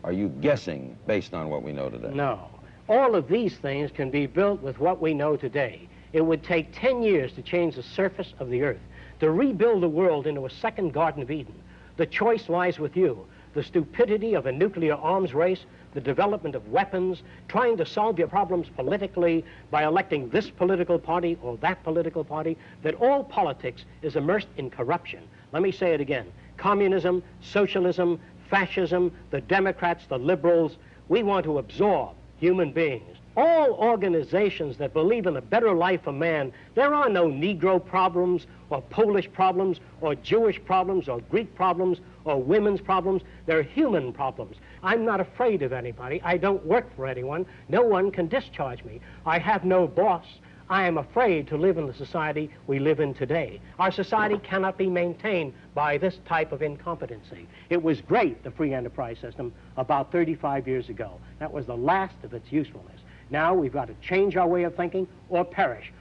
are you guessing based on what we know today? No. All of these things can be built with what we know today. It would take 10 years to change the surface of the earth, to rebuild the world into a second Garden of Eden. The choice lies with you. The stupidity of a nuclear arms race, the development of weapons, trying to solve your problems politically by electing this political party or that political party, that all politics is immersed in corruption. Let me say it again. Communism, socialism, fascism, the Democrats, the liberals, we want to absorb human beings. All organizations that believe in a better life for man, there are no Negro problems or Polish problems or Jewish problems or Greek problems or women's problems. They're human problems. I'm not afraid of anybody. I don't work for anyone. No one can discharge me. I have no boss. I am afraid to live in the society we live in today. Our society cannot be maintained by this type of incompetency. It was great, the free enterprise system, about 35 years ago. That was the last of its usefulness. Now we've got to change our way of thinking or perish.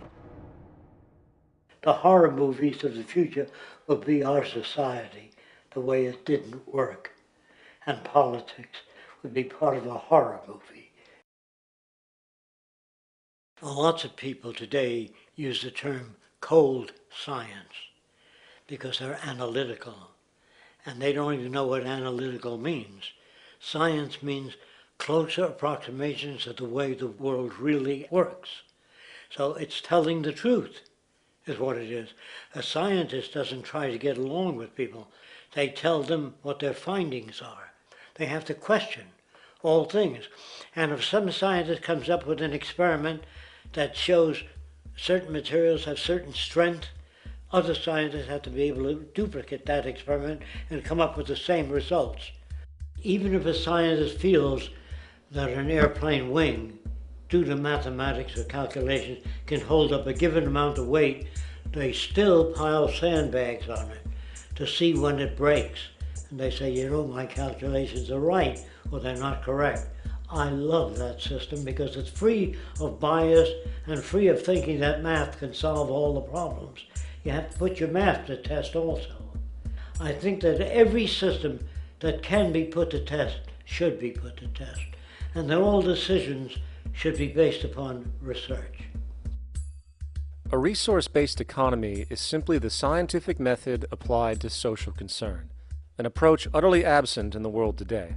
The horror movies of the future will be our society, the way it didn't work. And politics would be part of a horror movie. Lots of people today use the term cold science because they're analytical, and they don't even know what analytical means. Science means closer approximations of the way the world really works. So it's telling the truth is what it is. A scientist doesn't try to get along with people. They tell them what their findings are. They have to question all things. And if some scientist comes up with an experiment that shows certain materials have certain strength, other scientists have to be able to duplicate that experiment and come up with the same results. Even if a scientist feels that an airplane wing, due to mathematics or calculations, can hold up a given amount of weight, they still pile sandbags on it to see when it breaks. And they say, you know, my calculations are right, or they're not correct. I love that system because it's free of bias and free of thinking that math can solve all the problems. You have to put your math to test also. I think that every system that can be put to test should be put to test, and that all decisions should be based upon research. A resource-based economy is simply the scientific method applied to social concern, an approach utterly absent in the world today.